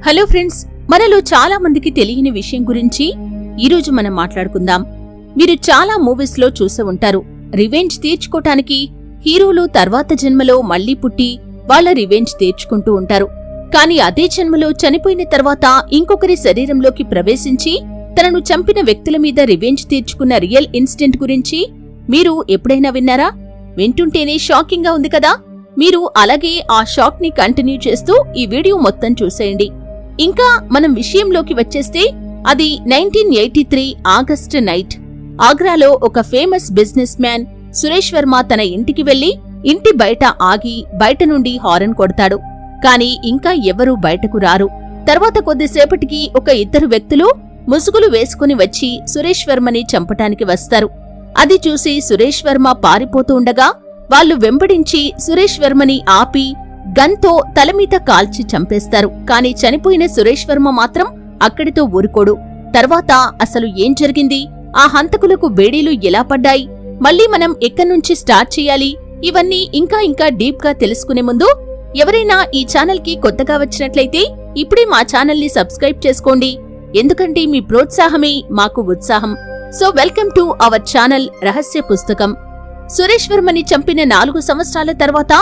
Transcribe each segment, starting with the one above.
Hello friends, మనలో చాలా మందికి తెలియని విషయం గురించి ఈరోజు మనం మాట్లాడుకుందాం. మీరు చాలా మూవీస్ లో చూసే ఉంటారు, రివెంజ్ తీర్చుకోటానికి హీరోలు తర్వాత జన్మలో మళ్లీ పుట్టి వాళ్ల రివెంజ్ తీర్చుకుంటూ ఉంటారు. కాని అదే జన్మలో చనిపోయిన తర్వాత ఇంకొకరి శరీరంలోకి ప్రవేశించి తనను చంపిన వ్యక్తుల మీద రివెంజ్ తీర్చుకున్న రియల్ ఇన్సిడెంట్ గురించి మీరు ఎప్పుడైనా విన్నారా? వింటుంటేనే షాకింగ్ గా ఉంది కదా. మీరు అలాగే ఆ షాక్ ని కంటిన్యూ చేస్తూ ఈ వీడియో మొత్తం చూసేయండి. ఇంకా మనం విషయంలోకి వచ్చేస్తే అది 1983 ఆగస్టు నైట్. ఆగ్రాలో ఒక famous businessman Suresh Varma తన ఇంటికి వెళ్లి ఇంటి బయట ఆగి బయట నుండి హారన్ కొడతాడు. కాని ఇంకా ఎవరూ బయటకు రారు. తర్వాత కొద్దిసేపటికి ఒక ఇద్దరు వ్యక్తులు ముసుగులు వేసుకుని వచ్చి సురేష్ వర్మని చంపటానికి వస్తారు. అది చూసి సురేష్ వర్మ పారిపోతూ ఉండగా వాళ్లు వెంబడించి సురేష్ వర్మని ఆపి గన్తో తలమీద కాల్చి చంపేస్తారు. కాని చనిపోయిన సురేష్ వర్మ మాత్రం అక్కడితో ఊరుకోడు. తర్వాత అసలు ఏం జరిగింది, ఆ హంతకులకు బేడీలు ఎలా పడ్డాయి, మళ్లీ మనం ఎక్కడ్నుంచి స్టార్ట్ చేయాలి, ఇవన్నీ ఇంకా డీప్ గా తెలుసుకునే ముందు ఎవరైనా ఈ ఛానల్ కి కొత్తగా వచ్చినట్లయితే ఇప్పుడే మా ఛానల్ ని సబ్స్క్రైబ్ చేసుకోండి. ఎందుకంటే మీ ప్రోత్సాహమే మాకు ఉత్సాహం. So welcome to our channel రహస్య పుస్తకం. సురేష్ వర్మని చంపిన 4 సంవత్సరాల తర్వాత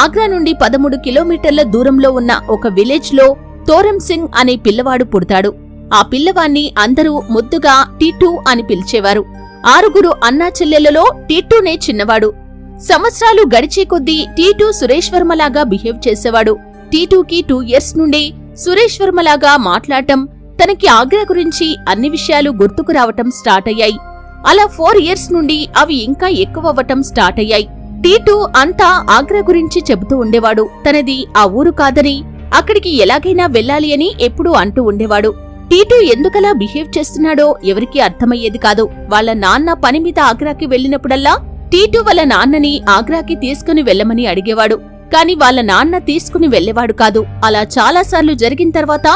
ఆగ్రా నుండి 13 కిలోమీటర్ల దూరంలో ఉన్న ఒక విలేజ్ లో తోరం సింగ్ అనే పిల్లవాడు పుడతాడు. ఆ పిల్లవాణ్ణి అందరూ ముద్దుగా టీటూ అని పిలిచేవారు. 6 అన్నా చెల్లెలలో టీటూనే చిన్నవాడు. సంవత్సరాలు గడిచే కొద్దీ టీటూ సురేష్ వర్మలాగా బిహేవ్ చేసేవాడు. టీటూకి 2 ఇయర్స్ నుండి సురేష్ వర్మలాగా మాట్లాడటం, తనకి ఆగ్రా గురించి అన్ని విషయాలు గుర్తుకు రావటం స్టార్ట్ అయ్యాయి. అలా 4 ఇయర్స్ నుండి అవి ఇంకా ఎక్కువవ్వటం స్టార్ట్ అయ్యాయి. టీటూ అంతా ఆగ్రా గురించి చెబుతూ ఉండేవాడు. తనది ఆ ఊరు కాదని, అక్కడికి ఎలాగైనా వెళ్లాలి అని ఎప్పుడూ అంటూ ఉండేవాడు. టీటూ ఎందుకలా బిహేవ్ చేస్తున్నాడో ఎవరికీ అర్థమయ్యేది కాదు. వాళ్ల నాన్న పని మీద ఆగ్రాకి వెళ్లినప్పుడల్లా టీటూ వాళ్ళ నాన్నని ఆగ్రాకి తీసుకుని వెళ్లమని అడిగేవాడు. కాని వాళ్ళ నాన్న తీసుకుని వెళ్లేవాడు కాదు. అలా చాలాసార్లు జరిగిన తర్వాత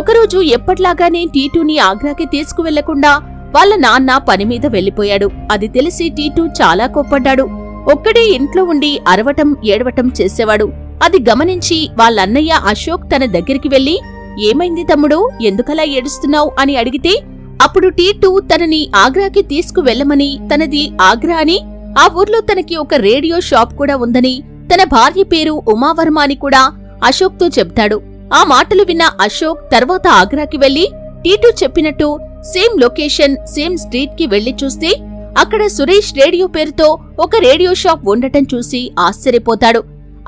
ఒకరోజు ఎప్పట్లాగానే టీటూని ఆగ్రాకి తీసుకువెళ్లకుండా వాళ్ళ నాన్న పనిమీద వెళ్లిపోయాడు. అది తెలిసి టీటూ చాలా కోప్పడ్డాడు. ఒక్కడే ఇంట్లో ఉండి అరవటం ఏడవటం చేసేవాడు. అది గమనించి వాళ్ళన్నయ్య అశోక్ తన దగ్గరికి వెళ్లి, ఏమైంది తమ్ముడు, ఎందుకలా ఏడుస్తున్నావు అని అడిగితే అప్పుడు టీటూ తనని ఆగ్రాకి తీసుకువెళ్లమని, తనది ఆగ్రా అని, ఆ ఊర్లో తనకి ఒక రేడియో షాప్ కూడా ఉందని, తన భార్య పేరు ఉమావర్మ అని కూడా అశోక్ తో చెప్తాడు. ఆ మాటలు విన్న అశోక్ తర్వాత ఆగ్రాకి వెళ్లి టీటూ చెప్పినట్టు సేమ్ లొకేషన్ సేమ్ స్ట్రీట్ కి వెళ్లి చూస్తే అక్కడ సురేష్ రేడియో పేరుతో ఒక రేడియో షాప్ ఉండటం చూసి ఆశ్చర్యపోతాడు.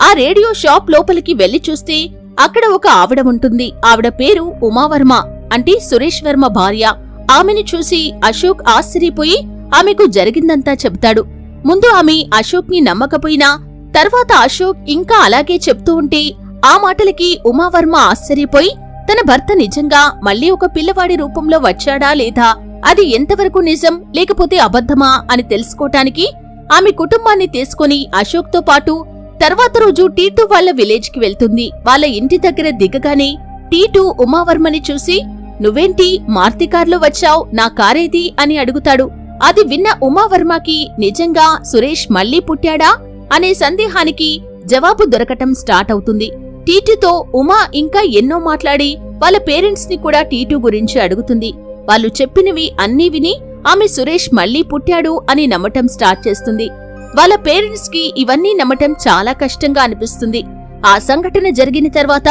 ఆ రేడియో షాప్ లోపలికి వెళ్లి చూస్తే అక్కడ ఒక ఆవిడ ఉంటుంది. ఆవిడ పేరు ఉమావర్మ, అంటే సురేష్ వర్మ భార్య. ఆమెను చూసి అశోక్ ఆశ్చర్యపోయి ఆమెకు జరిగిందంతా చెబుతాడు. ముందు ఆమె అశోక్ ని నమ్మకపోయినా తర్వాత అశోక్ ఇంకా అలాగే చెప్తూ ఉంటే ఆ మాటలకి ఉమావర్మ ఆశ్చర్యపోయి తన భర్త నిజంగా మళ్లీ ఒక పిల్లవాడి రూపంలో వచ్చాడా లేదా, అది ఎంతవరకు నిజం లేకపోతే అబద్ధమా అని తెలుసుకోటానికి ఆమె కుటుంబాన్ని తీసుకుని అశోక్ తో పాటు తర్వాత రోజు టీటూ వాళ్ల విలేజ్ కి వెళ్తుంది. వాళ్ళ ఇంటి దగ్గర దిగగానే టీటూ ఉమావర్మని చూసి, నువ్వేంటి మారుతి కార్లో వచ్చావ్, నా కారేది అని అడుగుతాడు. అది విన్న ఉమావర్మకి నిజంగా సురేష్ మళ్లీ పుట్టాడా అనే సందేహానికి జవాబు దొరకటం స్టార్ట్ అవుతుంది. టీటూతో ఉమా ఇంకా ఎన్నో మాట్లాడి వాళ్ళ పేరెంట్స్ ని కూడా టీటూ గురించి అడుగుతుంది. వాళ్ళు చెప్పినవి అన్నీ విని ఆమె సురేష్ మళ్లీ పుట్టాడు అని నమ్మటం స్టార్ట్ చేస్తుంది. వాళ్ళ పేరెంట్స్ కి ఇవన్నీ నమ్మటం చాలా కష్టంగా అనిపిస్తుంది. ఆ సంఘటన జరిగిన తర్వాత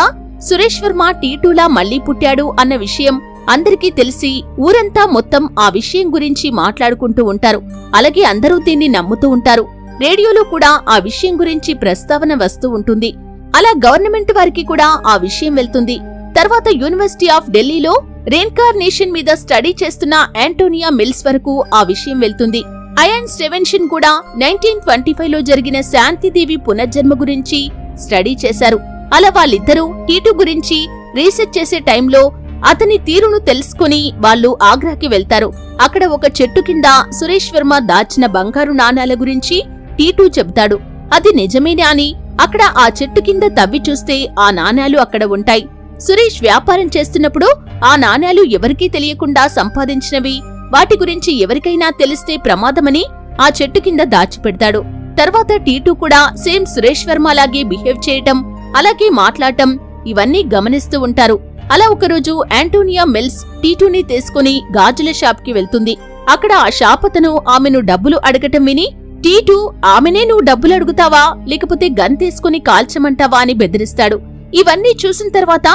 సురేష్ వర్మ టీటూలా మళ్లీ పుట్టాడు అన్న విషయం అందరికీ తెలిసి ఊరంతా మొత్తం ఆ విషయం గురించి మాట్లాడుకుంటూ ఉంటారు. అలాగే అందరూ దీన్ని నమ్ముతూ ఉంటారు. రేడియోలో కూడా ఆ విషయం గురించి ప్రస్తావన వస్తూ ఉంటుంది. అలా గవర్నమెంట్ వారికి కూడా ఆ విషయం వెళ్తుంది. తర్వాత యూనివర్సిటీ ఆఫ్ ఢిల్లీలో రీఇన్కార్నేషన్ మీద స్టడీ చేస్తున్న యాంటోనియా మిల్స్ వరకు ఆ విషయం వెళ్తుంది. అయాన్ స్టెవెన్షన్ కూడా 1925 లో జరిగిన శాంతిదేవి పునర్జన్మ గురించి స్టడీ చేశారు. అలా వాళ్ళిద్దరూ టీటూ గురించి రీసెర్చ్ చేసే టైంలో అతని తీరును తెలుసుకుని వాళ్ళు ఆగ్రాకి వెళ్తారు. అక్కడ ఒక చెట్టు కింద సురేష్ వర్మ దాచిన బంగారు నాణాల గురించి టీటూ చెబుతాడు. అది నిజమేనా అని అక్కడ ఆ చెట్టు కింద తవ్వి చూస్తే ఆ నాణాలు అక్కడ ఉంటాయి. సురేష్ వ్యాపారం చేస్తున్నప్పుడు ఆ నాణాలు ఎవరికీ తెలియకుండా సంపాదించినవి, వాటి గురించి ఎవరికైనా తెలిస్తే ప్రమాదమని ఆ చెట్టు కింద దాచిపెడతాడు. తర్వాత టీటూ కూడా సేమ్ సురేష్ వర్మ లాగే బిహేవ్ చేయటం, అలాగే మాట్లాడటం ఇవన్నీ గమనిస్తూ ఉంటారు. అలా ఒకరోజు యాంటోనియా మిల్స్ టీటూని తీసుకుని గాజుల షాప్కి వెళ్తుంది. అక్కడ ఆ షాపతను ఆమెను డబ్బులు అడగటం విని టీటూ ఆమెనే నువ్వు డబ్బులు అడుగుతావా లేకపోతే గన్ తీసుకుని కాల్చమంటావా అని బెదిరిస్తాడు. ఇవన్నీ చూసిన తర్వాత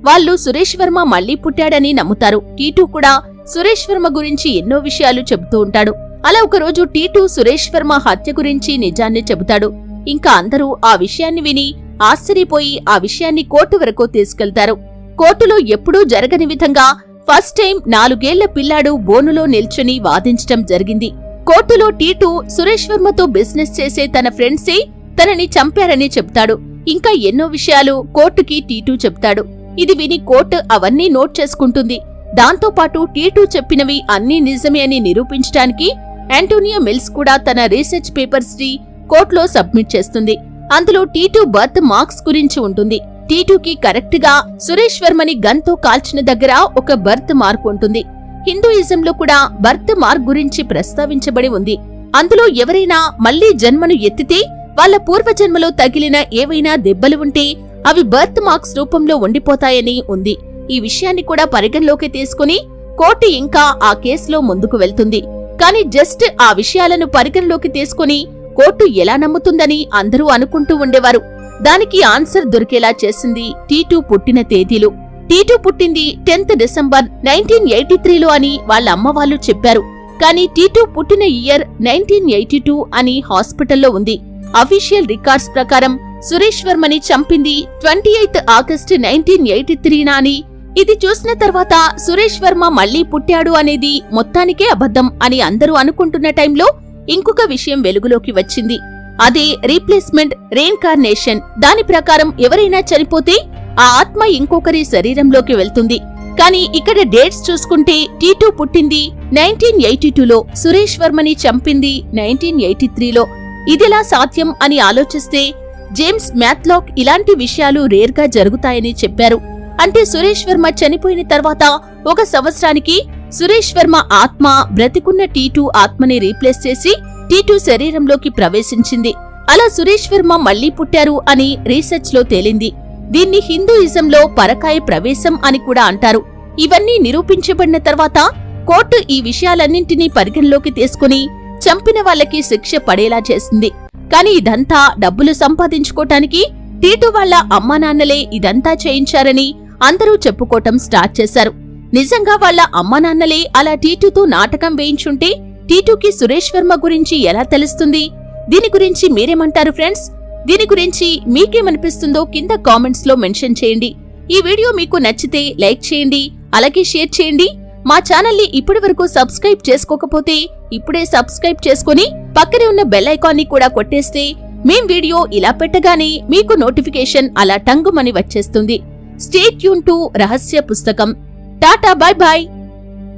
వాళ్ళు సురేష్ వర్మ మళ్లీ పుట్టాడని నమ్ముతారు. టీటూ కూడా సురేష్ వర్మ గురించి ఎన్నో విషయాలు చెబుతూ ఉంటాడు. అలా ఒకరోజు టీటూ సురేష్ వర్మ హత్య గురించి నిజాన్ని చెబుతాడు. ఇంకా అందరూ ఆ విషయాన్ని విని ఆశ్చర్యపోయి ఆ విషయాన్ని కోర్టు వరకు తీసుకెళ్తారు. కోర్టులో ఎప్పుడూ జరగని విధంగా ఫస్ట్ టైం 4 ఏళ్ల పిల్లాడు బోనులో నిల్చుని వాదించటం జరిగింది. కోర్టులో టీటూ సురేష్ వర్మతో బిజినెస్ చేసే తన ఫ్రెండ్సే తనని చంపారని చెప్తాడు. ఇంకా ఎన్నో విషయాలు కోర్టుకి టీటూ చెప్తాడు. ఇది విని కోర్టు అవన్నీ నోట్ చేసుకుంటుంది. దాంతోపాటు టీటూ చెప్పినవి అన్నీ నిజమే అని నిరూపించడానికి యాంటోనియా మిల్స్ కూడా తన రీసెర్చ్ పేపర్స్ ని కోర్టులో సబ్మిట్ చేస్తుంది. అందులో టీటూ బర్త్ మార్క్స్ గురించి ఉంటుంది. టీటూకి కరెక్ట్ గా సురేష్ వర్మని గన్ తో కాల్చిన దగ్గర ఒక బర్త్ మార్క్ ఉంటుంది. హిందూయిజంలో కూడా బర్త్ మార్క్ గురించి ప్రస్తావించబడి ఉంది. అందులో ఎవరైనా మళ్లీ జన్మను ఎత్తితే వాళ్ల పూర్వజన్మలో తగిలిన ఏవైనా దెబ్బలు ఉంటే అవి బర్త్ మార్క్స్ రూపంలో ఉండిపోతాయని ఉంది. ఈ విషయాన్ని కూడా పరిగణలోకి తీసుకుని కోర్టు ఇంకా ఆ కేసులో ముందుకు వెళ్తుంది. కాని జస్ట్ ఆ విషయాలను పరిగణలోకి తీసుకుని కోర్టు ఎలా నమ్ముతుందని అందరూ అనుకుంటూ ఉండేవారు. దానికి ఆన్సర్ దొరికేలా చేసింది టీటూ పుట్టిన తేదీలు. టీటూ పుట్టింది 10th డిసెంబర్ 1983లో అని వాళ్ళ అమ్మ వాళ్ళు చెప్పారు. కానీ టీటూ పుట్టిన ఇయర్ 1982 అని హాస్పిటల్లో ఉంది. అఫీషియల్ రికార్డ్స్ ప్రకారం సురేష్ వర్మని చంపింది 28th ఆగస్టు 1983 అని. ఇది చూసిన తర్వాత సురేష్ వర్మ మళ్లీ పుట్టాడు అనేది మొత్తానికే అబద్ధం అని అందరూ అనుకుంటున్న టైంలో ఇంకొక విషయం వెలుగులోకి వచ్చింది. అదే రీప్లేస్మెంట్ రీఇన్కార్నేషన్. దాని ప్రకారం ఎవరైనా చనిపోతే ఆ ఆత్మ ఇంకొకరి శరీరంలోకి వెళ్తుంది. కానీ ఇక్కడ డేట్స్ చూసుకుంటే టీటూ పుట్టింది 1982లో, సురేష్ వర్మని చంపింది 1983లో. ఇదెలా సాధ్యం అని ఆలోచిస్తే జేమ్స్ మ్యాథ్లాక్ ఇలాంటి విషయాలు రేర్గా జరుగుతాయని చెప్పారు. అంటే సురేష్ వర్మ చనిపోయిన తర్వాత 1 సంవత్సరానికి సురేష్ వర్మ ఆత్మ బ్రతికున్న టీటూ ఆత్మని రీప్లేస్ చేసి టీటూ శరీరంలోకి ప్రవేశించింది. అలా సురేష్ వర్మ మళ్లీ పుట్టారు అని రీసెర్చ్ లో తేలింది. దీన్ని హిందూయిజంలో పరకాయ ప్రవేశం అని కూడా అంటారు. ఇవన్నీ నిరూపించబడిన తర్వాత కోర్టు ఈ విషయాలన్నింటినీ పరిగణలోకి తీసుకుని చంపిన వాళ్ళకి శిక్ష పడేలా చేసింది. కాని ఇదంతా డబ్బులు సంపాదించుకోటానికి టీటూ వాళ్ల అమ్మానాన్నలే ఇదంతా చేయించారని అందరూ చెప్పుకోవటం స్టార్ట్ చేశారు. నిజంగా వాళ్ల అమ్మానాన్నలే అలా టీటూతో నాటకం వేయించుంటే టీటూకి సురేష్ వర్మ గురించి ఎలా తెలుస్తుంది? దీని గురించి మీరేమంటారు ఫ్రెండ్స్? దీని గురించి మీకేమనిపిస్తుందో కింద కామెంట్స్ లో మెన్షన్ చేయండి. ఈ వీడియో మీకు నచ్చితే లైక్ చేయండి, అలాగే షేర్ చేయండి. మా ఛానల్ ని ఇప్పటి వరకు సబ్స్క్రైబ్ చేసుకోకపోతే ఇప్పుడే సబ్స్క్రైబ్ చేసుకుని పక్కనే ఉన్న బెల్ ఐకాన్ ని కూడా కొట్టేస్తే మేం వీడియో ఇలా పెట్టగానే మీకు నోటిఫికేషన్ అలా టంగుమని వచ్చేస్తుంది. స్టే ట్యూన్ టు రహస్య పుస్తకం. Tata, bye bye.